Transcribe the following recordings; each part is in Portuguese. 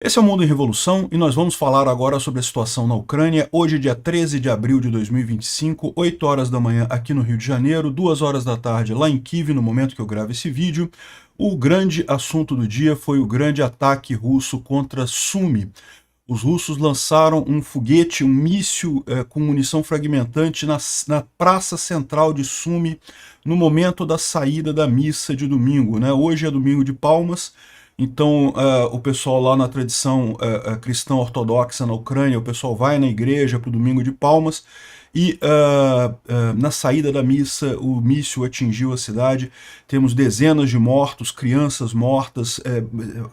Esse é o Mundo em Revolução e nós vamos falar agora sobre a situação na Ucrânia. Hoje, dia 13 de abril de 2025, 8 horas da manhã aqui no Rio de Janeiro, 2 horas da tarde lá em Kiev, no momento que eu gravo esse vídeo. O grande assunto do dia foi o grande ataque russo contra Sumy. Os russos lançaram um foguete, um míssil com munição fragmentante na praça central de Sumy, no momento da saída da missa de domingo, né? Hoje é domingo de Palmas. Então, o pessoal lá na tradição cristã ortodoxa na Ucrânia, o pessoal vai na igreja para o domingo de Palmas e na saída da missa o míssil atingiu a cidade. Temos dezenas de mortos, crianças mortas,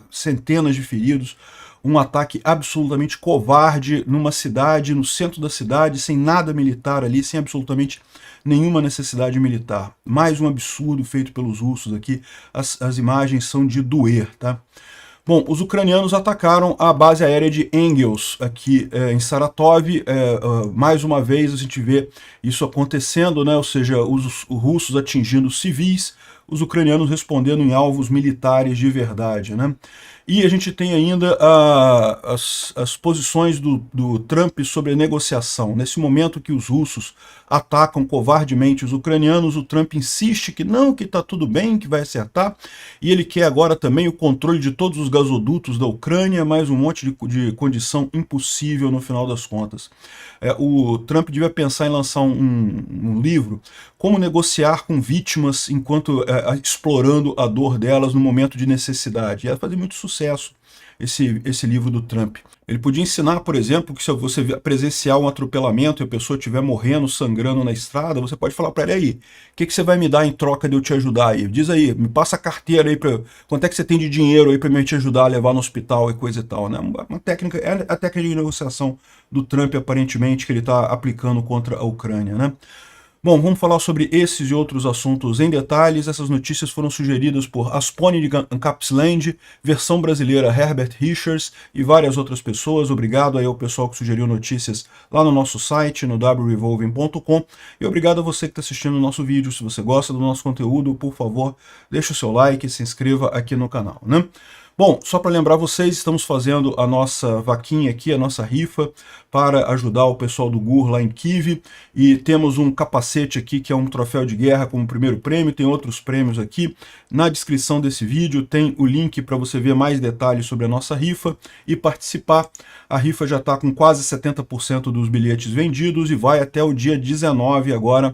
centenas de feridos. Um ataque absolutamente covarde numa cidade, no centro da cidade, sem nada militar ali, sem absolutamente nenhuma necessidade militar. Mais um absurdo feito pelos russos aqui, as imagens são de doer, tá? Bom, os ucranianos atacaram a base aérea de Engels, aqui em Saratov. Mais uma vez a gente vê isso acontecendo, né? Ou seja, os russos atingindo civis, os ucranianos respondendo em alvos militares de verdade, né? E a gente tem ainda as posições do Trump sobre a negociação. Nesse momento que os russos atacam covardemente os ucranianos, o Trump insiste que não, que está tudo bem, que vai acertar, e ele quer agora também o controle de todos os gasodutos da Ucrânia, mais um monte de condição impossível no final das contas. O Trump devia pensar em lançar um livro, Como Negociar com Vítimas enquanto explorando a dor delas no momento de necessidade. Ia fazer muito sucesso esse livro do Trump. Ele podia ensinar, por exemplo, que se você presenciar um atropelamento e a pessoa estiver morrendo, sangrando na estrada, você pode falar para ele aí, o que você vai me dar em troca de eu te ajudar aí? Diz aí, me passa a carteira aí, quanto é que você tem de dinheiro aí para me te ajudar a levar no hospital e coisa e tal, né? Uma técnica, é a técnica de negociação do Trump, aparentemente, que ele está aplicando contra a Ucrânia, né? Bom, vamos falar sobre esses e outros assuntos em detalhes. Essas notícias foram sugeridas por Aspone de Capsland, versão brasileira Herbert Richards e várias outras pessoas. Obrigado aí ao pessoal que sugeriu notícias lá no nosso site, no wrevolving.com. E obrigado a você que está assistindo o nosso vídeo. Se você gosta do nosso conteúdo, por favor, deixe o seu like e se inscreva aqui no canal, né? Bom, só para lembrar vocês, estamos fazendo a nossa vaquinha aqui, a nossa rifa, para ajudar o pessoal do GUR lá em Kiev, e temos um capacete aqui que é um troféu de guerra como primeiro prêmio, tem outros prêmios aqui. Na descrição desse vídeo tem o link para você ver mais detalhes sobre a nossa rifa e participar. A rifa já está com quase 70% dos bilhetes vendidos e vai até o dia 19 agora.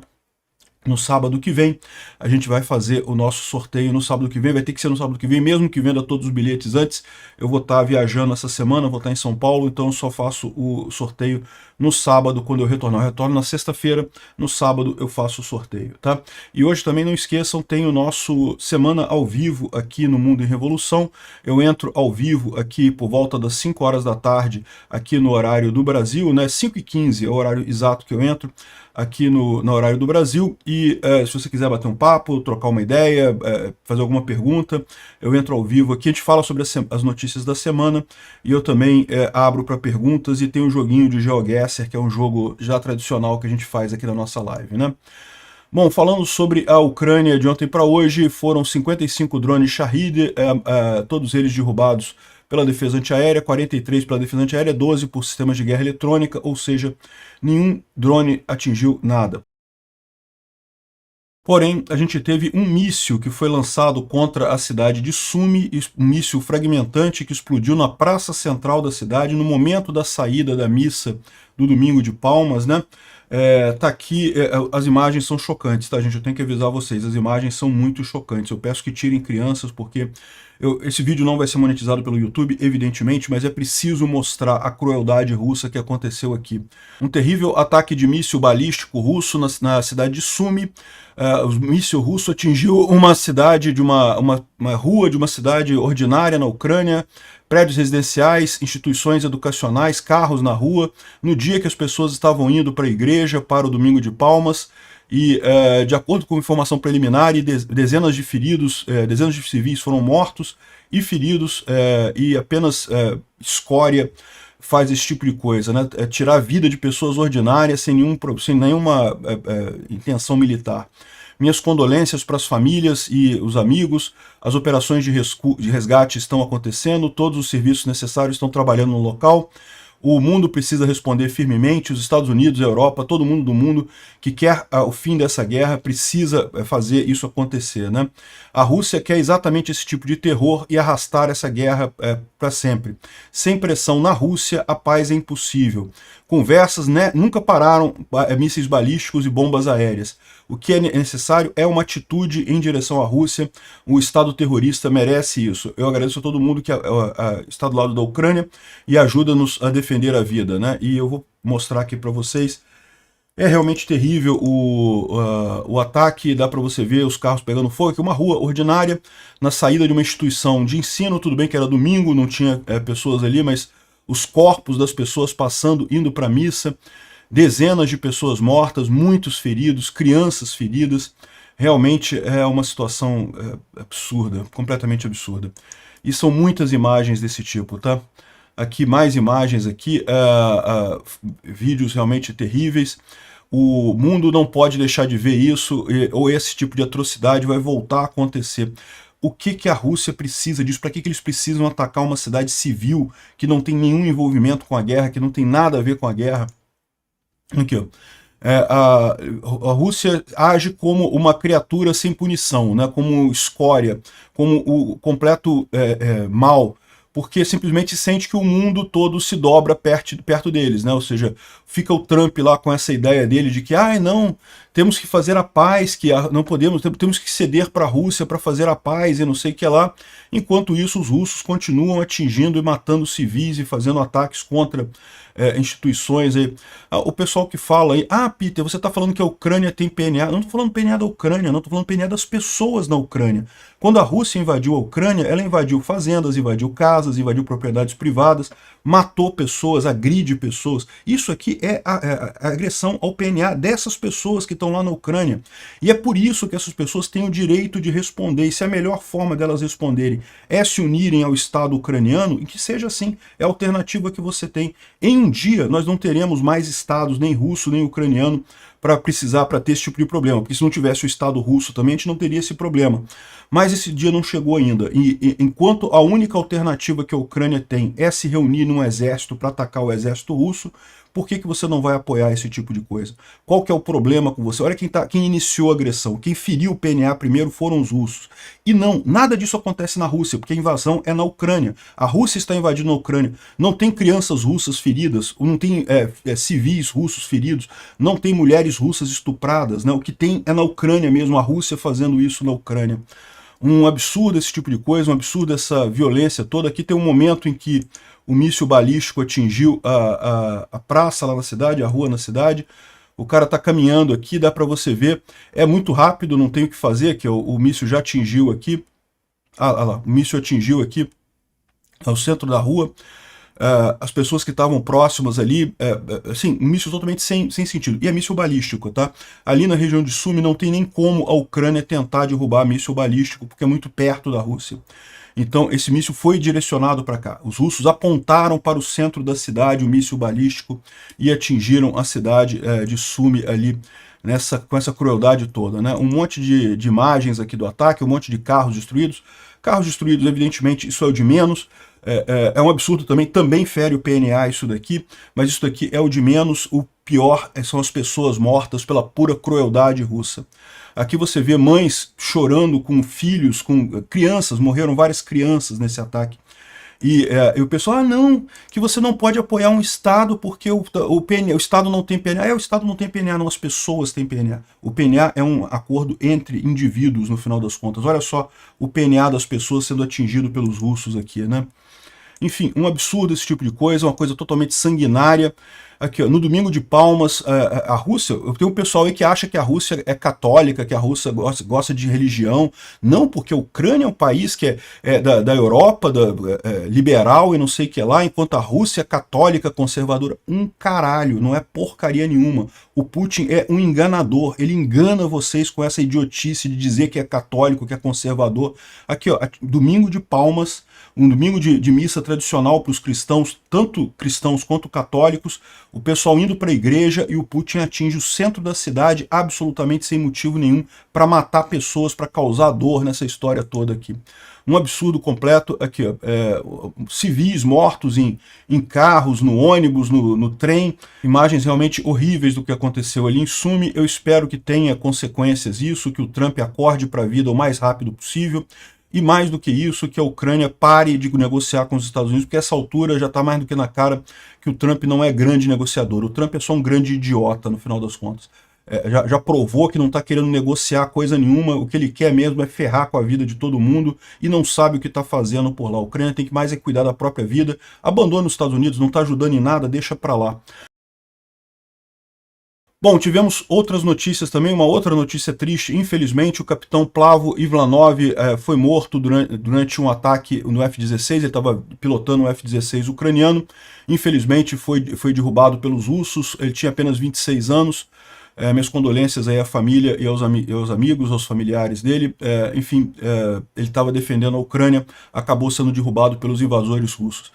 No sábado que vem, a gente vai fazer o nosso sorteio no sábado que vem, vai ter que ser no sábado que vem, mesmo que venda todos os bilhetes antes. Eu vou estar viajando essa semana, vou estar em São Paulo, então eu só faço o sorteio no sábado, quando eu retornar. Eu retorno na sexta-feira, no sábado eu faço o sorteio, tá? E hoje também não esqueçam, tem o nosso Semana ao Vivo aqui no Mundo em Revolução. Eu entro ao vivo aqui por volta das 5 horas da tarde, aqui no horário do Brasil, né? 5h15 é o horário exato que eu entro aqui no horário do Brasil, e se você quiser bater um papo, trocar uma ideia, fazer alguma pergunta, eu entro ao vivo aqui, a gente fala sobre as notícias da semana, e eu também abro para perguntas, e tem um joguinho de GeoGuessr, que é um jogo já tradicional que a gente faz aqui na nossa live, né? Bom, falando sobre a Ucrânia de ontem para hoje, foram 55 drones Shahed, todos eles derrubados pela defesa antiaérea, 43 pela defesa antiaérea, 12 por sistemas de guerra eletrônica, ou seja, nenhum drone atingiu nada. Porém, a gente teve um míssil que foi lançado contra a cidade de Sumy, um míssil fragmentante que explodiu na praça central da cidade no momento da saída da missa do domingo de Palmas, né? Tá aqui, as imagens são chocantes, tá, gente? Eu tenho que avisar vocês, as imagens são muito chocantes. Eu peço que tirem crianças, porque esse vídeo não vai ser monetizado pelo YouTube, evidentemente, mas é preciso mostrar a crueldade russa que aconteceu aqui. Um terrível ataque de míssil balístico russo na cidade de Sumy. O míssil russo atingiu uma cidade, uma rua de uma cidade ordinária na Ucrânia, prédios residenciais, instituições educacionais, carros na rua, no dia que as pessoas estavam indo para a igreja, para o Domingo de Palmas, e de acordo com informação preliminar, dezenas de feridos, dezenas de civis foram mortos e feridos, e apenas escória faz esse tipo de coisa, né? Tirar a vida de pessoas ordinárias sem nenhuma intenção militar. Minhas condolências para as famílias e os amigos. As operações de resgate estão acontecendo, todos os serviços necessários estão trabalhando no local. O mundo precisa responder firmemente, os Estados Unidos, a Europa, todo mundo do mundo que quer o fim dessa guerra precisa fazer isso acontecer, né? A Rússia quer exatamente esse tipo de terror e arrastar essa guerra para sempre. Sem pressão na Rússia, a paz é impossível. Conversas, né, nunca pararam, mísseis balísticos e bombas aéreas. O que é necessário é uma atitude em direção à Rússia. O Estado terrorista merece isso. Eu agradeço a todo mundo que está do lado da Ucrânia e ajuda-nos a defender a vida, né? E eu vou mostrar aqui para vocês. É realmente terrível o ataque, dá para você ver os carros pegando fogo. Aqui uma rua ordinária, na saída de uma instituição de ensino. Tudo bem que era domingo, não tinha pessoas ali, mas os corpos das pessoas passando, indo para a missa. Dezenas de pessoas mortas, muitos feridos, crianças feridas. Realmente é uma situação absurda, completamente absurda. E são muitas imagens desse tipo, tá? Aqui mais imagens aqui, vídeos realmente terríveis. O mundo não pode deixar de ver isso, ou esse tipo de atrocidade vai voltar a acontecer. O que a Rússia precisa disso? Para que eles precisam atacar uma cidade civil que não tem nenhum envolvimento com a guerra, que não tem nada a ver com a guerra? Aqui, ó. A Rússia age como uma criatura sem punição, né? Como escória, como o completo mal, porque simplesmente sente que o mundo todo se dobra perto deles, né? Ou seja, fica o Trump lá com essa ideia dele de que, não, temos que fazer a paz, que não podemos, temos que ceder para a Rússia para fazer a paz e não sei o que lá. Enquanto isso, os russos continuam atingindo e matando civis e fazendo ataques contra instituições. Aí. O pessoal que fala aí, Peter, você está falando que a Ucrânia tem PNA. Não estou falando PNA da Ucrânia, não estou falando PNA das pessoas na Ucrânia. Quando a Rússia invadiu a Ucrânia, ela invadiu fazendas, invadiu casas, invadiu propriedades privadas, matou pessoas, agride pessoas. Isso aqui é a agressão ao PNA dessas pessoas que estão lá na Ucrânia. E é por isso que essas pessoas têm o direito de responder. E se a melhor forma delas responderem é se unirem ao Estado ucraniano, e que seja assim, é a alternativa que você tem. Em um dia, nós não teremos mais Estados, nem russo, nem ucraniano, para ter esse tipo de problema. Porque se não tivesse o Estado russo também, a gente não teria esse problema. Mas esse dia não chegou ainda. E enquanto a única alternativa que a Ucrânia tem é se reunir num exército para atacar o exército russo, por que você não vai apoiar esse tipo de coisa? Qual que é o problema com você? Olha quem iniciou a agressão, quem feriu o PNA primeiro foram os russos. E não, nada disso acontece na Rússia, porque a invasão é na Ucrânia. A Rússia está invadindo a Ucrânia. Não tem crianças russas feridas, não tem civis russos feridos, não tem mulheres russas estupradas, né? O que tem é na Ucrânia mesmo, a Rússia fazendo isso na Ucrânia. Um absurdo esse tipo de coisa, um absurdo essa violência toda. Aqui tem um momento em que o míssil balístico atingiu a praça lá na cidade, a rua na cidade. O cara está caminhando aqui, dá para você ver. É muito rápido, não tem o que fazer, que o míssil já atingiu aqui. Lá, o míssil atingiu aqui ao centro da rua. As pessoas que estavam próximas ali, assim, um míssil totalmente sem sentido. E é míssil balístico, tá? Ali na região de Sumi não tem nem como a Ucrânia tentar derrubar míssil balístico, porque é muito perto da Rússia. Então esse míssil foi direcionado para cá. Os russos apontaram para o centro da cidade o míssil balístico e atingiram a cidade de Sumi ali, com essa crueldade toda, né? Um monte de imagens aqui do ataque, um monte de carros destruídos. Carros destruídos, evidentemente, isso é o de menos. É um absurdo também fere o PNA isso daqui, mas isso daqui é o de menos. O pior são as pessoas mortas pela pura crueldade russa. Aqui você vê mães chorando com filhos, com crianças, morreram várias crianças nesse ataque. E o pessoal, não, que você não pode apoiar um Estado porque o Estado não tem PNA. O Estado não tem PNA, não, as pessoas têm PNA. O PNA é um acordo entre indivíduos, no final das contas. Olha só o PNA das pessoas sendo atingido pelos russos aqui, né? Enfim, um absurdo esse tipo de coisa, uma coisa totalmente sanguinária. Aqui, ó, no Domingo de Palmas, a Rússia, eu tenho um pessoal aí que acha que a Rússia é católica, que a Rússia gosta de religião. Não, porque a Ucrânia é um país que é da Europa, liberal e não sei o que lá, enquanto a Rússia é católica, conservadora. Um caralho, não é porcaria nenhuma. O Putin é um enganador, ele engana vocês com essa idiotice de dizer que é católico, que é conservador. Aqui, ó, Domingo de Palmas, um domingo de missa tradicional para os cristãos, tanto cristãos quanto católicos, o pessoal indo para a igreja e o Putin atinge o centro da cidade absolutamente sem motivo nenhum para matar pessoas, para causar dor nessa história toda aqui. Um absurdo completo aqui, ó, civis mortos em carros, no ônibus, no trem, imagens realmente horríveis do que aconteceu ali. Em suma, eu espero que tenha consequências isso, que o Trump acorde para a vida o mais rápido possível, e mais do que isso, que a Ucrânia pare de negociar com os Estados Unidos, porque a essa altura já está mais do que na cara que o Trump não é grande negociador, o Trump é só um grande idiota no final das contas. Já provou que não está querendo negociar coisa nenhuma, o que ele quer mesmo é ferrar com a vida de todo mundo e não sabe o que está fazendo por lá. A Ucrânia tem que mais cuidar da própria vida, abandona os Estados Unidos, não está ajudando em nada, deixa para lá. Bom, tivemos outras notícias também, uma outra notícia triste, infelizmente o capitão Plavo Ivlanov foi morto durante um ataque no F-16, ele estava pilotando um F-16 ucraniano, infelizmente foi derrubado pelos russos, ele tinha apenas 26 anos, minhas condolências aí à família e aos amigos, aos familiares dele. Enfim, ele estava defendendo a Ucrânia, acabou sendo derrubado pelos invasores russos.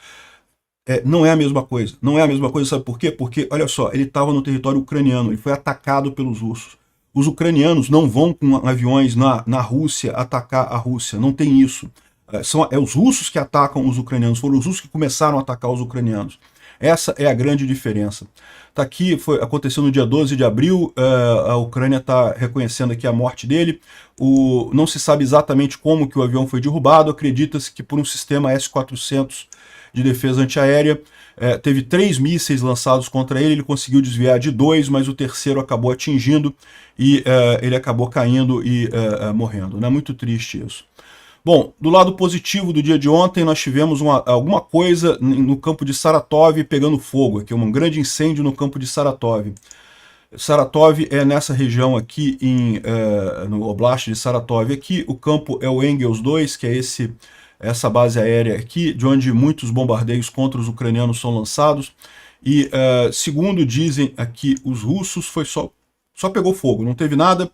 Não é a mesma coisa, não é a mesma coisa, sabe por quê? Porque, olha só, ele estava no território ucraniano, ele foi atacado pelos russos. Os ucranianos não vão com aviões na Rússia atacar a Rússia, não tem isso. São os russos que atacam os ucranianos, foram os russos que começaram a atacar os ucranianos. Essa é a grande diferença. Tá aqui, aconteceu no dia 12 de abril, a Ucrânia está reconhecendo aqui a morte dele. Não se sabe exatamente como que o avião foi derrubado, acredita-se que por um sistema S-400 de defesa antiaérea. Teve 3 mísseis lançados contra ele, ele conseguiu desviar de 2, mas o terceiro acabou atingindo e ele acabou caindo e morrendo. É muito triste isso. Bom, do lado positivo do dia de ontem, nós tivemos alguma coisa no campo de Saratov pegando fogo, aqui um grande incêndio no campo de Saratov. Saratov é nessa região aqui, no Oblast de Saratov. Aqui o campo é o Engels 2, que é essa base aérea aqui, de onde muitos bombardeios contra os ucranianos são lançados. E segundo dizem aqui os russos, só pegou fogo, não teve nada.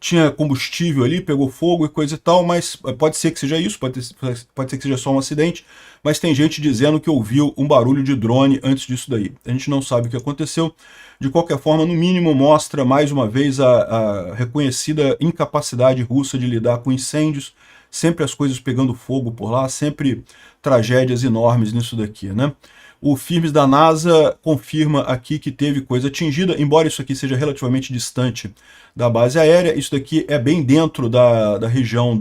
Tinha combustível ali, pegou fogo e coisa e tal, mas pode ser que seja isso, pode ser que seja só um acidente, mas tem gente dizendo que ouviu um barulho de drone antes disso daí. A gente não sabe o que aconteceu. De qualquer forma, no mínimo, mostra mais uma vez a reconhecida incapacidade russa de lidar com incêndios, sempre as coisas pegando fogo por lá, sempre tragédias enormes nisso daqui, né? O Firmes da NASA confirma aqui que teve coisa atingida, embora isso aqui seja relativamente distante da base aérea, isso daqui é bem dentro da região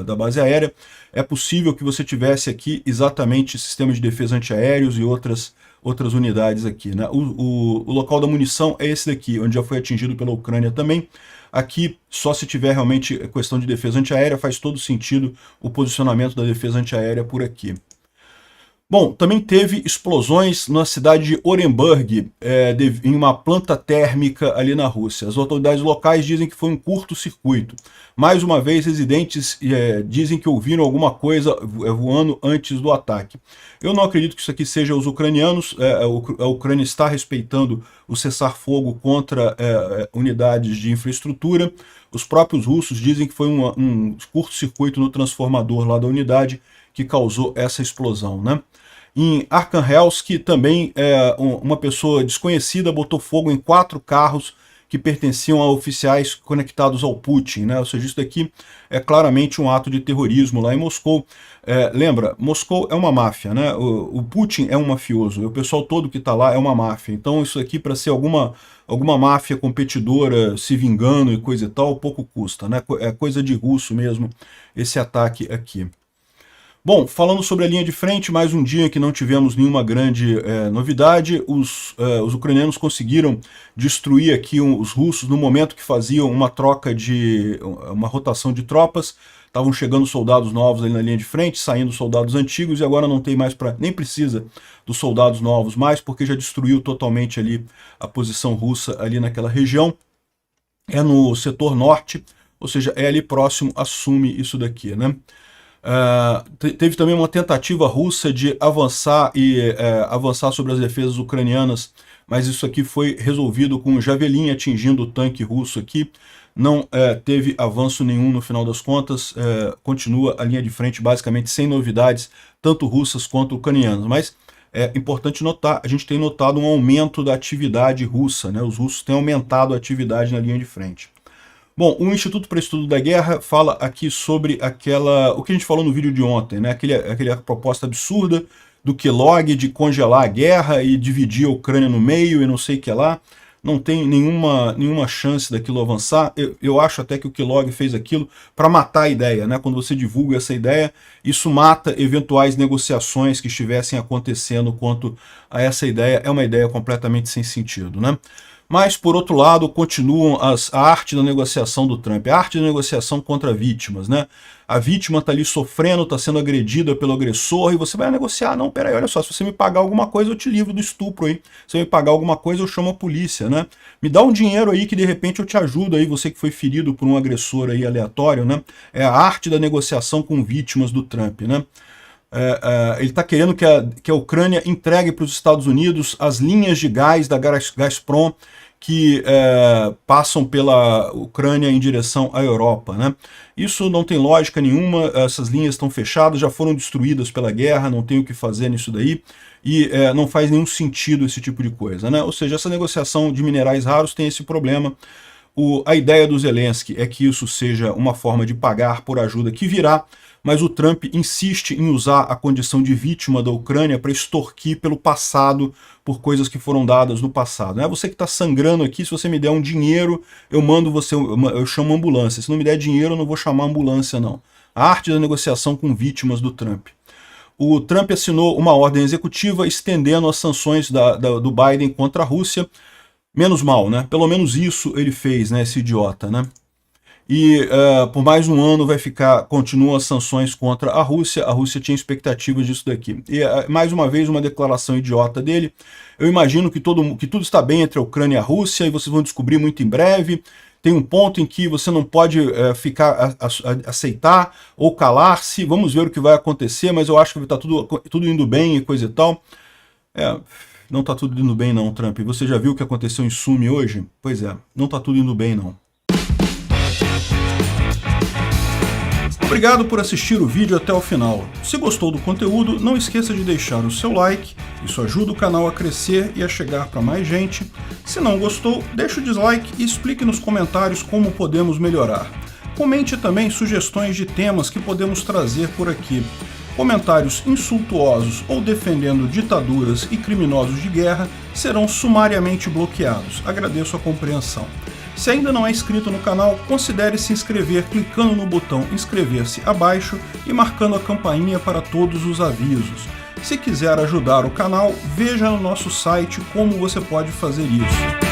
da base aérea. É possível que você tivesse aqui exatamente sistemas de defesa antiaéreos e outras unidades aqui, né? O local da munição é esse daqui, onde já foi atingido pela Ucrânia também. Aqui, só se tiver realmente questão de defesa antiaérea, faz todo sentido o posicionamento da defesa antiaérea por aqui. Bom, também teve explosões na cidade de Orenburg, em uma planta térmica ali na Rússia. As autoridades locais dizem que foi um curto-circuito. Mais uma vez, residentes dizem que ouviram alguma coisa voando antes do ataque. Eu não acredito que isso aqui seja os ucranianos. A Ucrânia está respeitando o cessar-fogo contra unidades de infraestrutura. Os próprios russos dizem que foi um curto-circuito no transformador lá da unidade que causou essa explosão, né? Em Arkhangelsk, também uma pessoa desconhecida botou fogo em 4 carros que pertenciam a oficiais conectados ao Putin, né? Ou seja, isso daqui é claramente um ato de terrorismo lá em Moscou. Lembra, Moscou é uma máfia, né? O Putin é um mafioso, e o pessoal todo que está lá é uma máfia. Então isso aqui, para ser alguma máfia competidora se vingando e coisa e tal, pouco custa, né? É coisa de russo mesmo esse ataque aqui. Bom, falando sobre a linha de frente, mais um dia que não tivemos nenhuma grande novidade. Os ucranianos conseguiram destruir aqui os russos no momento que faziam uma uma rotação de tropas. Estavam chegando soldados novos ali na linha de frente, saindo soldados antigos, e agora não tem mais nem precisa dos soldados novos mais, porque já destruiu totalmente ali a posição russa ali naquela região. É no setor norte, ou seja, é ali próximo a Sumi isso daqui, né? Teve também uma tentativa russa de avançar sobre as defesas ucranianas, mas isso aqui foi resolvido com um Javelin atingindo o tanque russo aqui. não teve avanço nenhum no final das contas, continua a linha de frente basicamente sem novidades, tanto russas quanto ucranianas. Mas é importante notar, a gente tem notado um aumento da atividade russa, né? Os russos têm aumentado a atividade na linha de frente. Bom, o Instituto para Estudo da Guerra fala aqui sobre o que a gente falou no vídeo de ontem, né? Aquela proposta absurda do Kellogg de congelar a guerra e dividir a Ucrânia no meio e não sei o que lá. Não tem nenhuma chance daquilo avançar. Eu acho até que o Kellogg fez aquilo para matar a ideia, né? Quando você divulga essa ideia, isso mata eventuais negociações que estivessem acontecendo quanto a essa ideia. É uma ideia completamente sem sentido, né? Mas, por outro lado, continuam a arte da negociação do Trump, a arte da negociação contra vítimas, né? A vítima está ali sofrendo, está sendo agredida pelo agressor, e você vai negociar. Não, peraí, olha só, se você me pagar alguma coisa, eu te livro do estupro aí. Se você me pagar alguma coisa, eu chamo a polícia, né? Me dá um dinheiro aí que de repente eu te ajudo aí, você que foi ferido por um agressor aí aleatório, né? É a arte da negociação com vítimas do Trump, né? Ele está querendo que a Ucrânia entregue para os Estados Unidos as linhas de gás da Gazprom que passam pela Ucrânia em direção à Europa, né? Isso não tem lógica nenhuma, essas linhas estão fechadas, já foram destruídas pela guerra, não tem o que fazer nisso daí, e não faz nenhum sentido esse tipo de coisa, né? Ou seja, essa negociação de minerais raros tem esse problema. A ideia do Zelensky é que isso seja uma forma de pagar por ajuda que virá, mas o Trump insiste em usar a condição de vítima da Ucrânia para extorquir pelo passado, por coisas que foram dadas no passado. Não é você que está sangrando aqui, se você me der um dinheiro, eu mando você, eu chamo a ambulância. Se não me der dinheiro, eu não vou chamar a ambulância, não. A arte da negociação com vítimas do Trump. O Trump assinou uma ordem executiva estendendo as sanções do Biden contra a Rússia. Menos mal, né? Pelo menos isso ele fez, né? Esse idiota, né? E por mais um ano continuam as sanções contra a Rússia tinha expectativas disso daqui. E mais uma vez uma declaração idiota dele. Eu imagino que tudo está bem entre a Ucrânia e a Rússia, e vocês vão descobrir muito em breve. Tem um ponto em que você não pode aceitar ou calar-se, vamos ver o que vai acontecer, mas eu acho que está tudo indo bem e coisa e tal. Não está tudo indo bem não, Trump. Você já viu o que aconteceu em Sumi hoje? Pois é, não está tudo indo bem não. Obrigado por assistir o vídeo até o final. Se gostou do conteúdo, não esqueça de deixar o seu like, isso ajuda o canal a crescer e a chegar para mais gente. Se não gostou, deixe o dislike e explique nos comentários como podemos melhorar. Comente também sugestões de temas que podemos trazer por aqui. Comentários insultuosos ou defendendo ditaduras e criminosos de guerra serão sumariamente bloqueados. Agradeço a compreensão. Se ainda não é inscrito no canal, considere se inscrever clicando no botão inscrever-se abaixo e marcando a campainha para todos os avisos. Se quiser ajudar o canal, veja no nosso site como você pode fazer isso.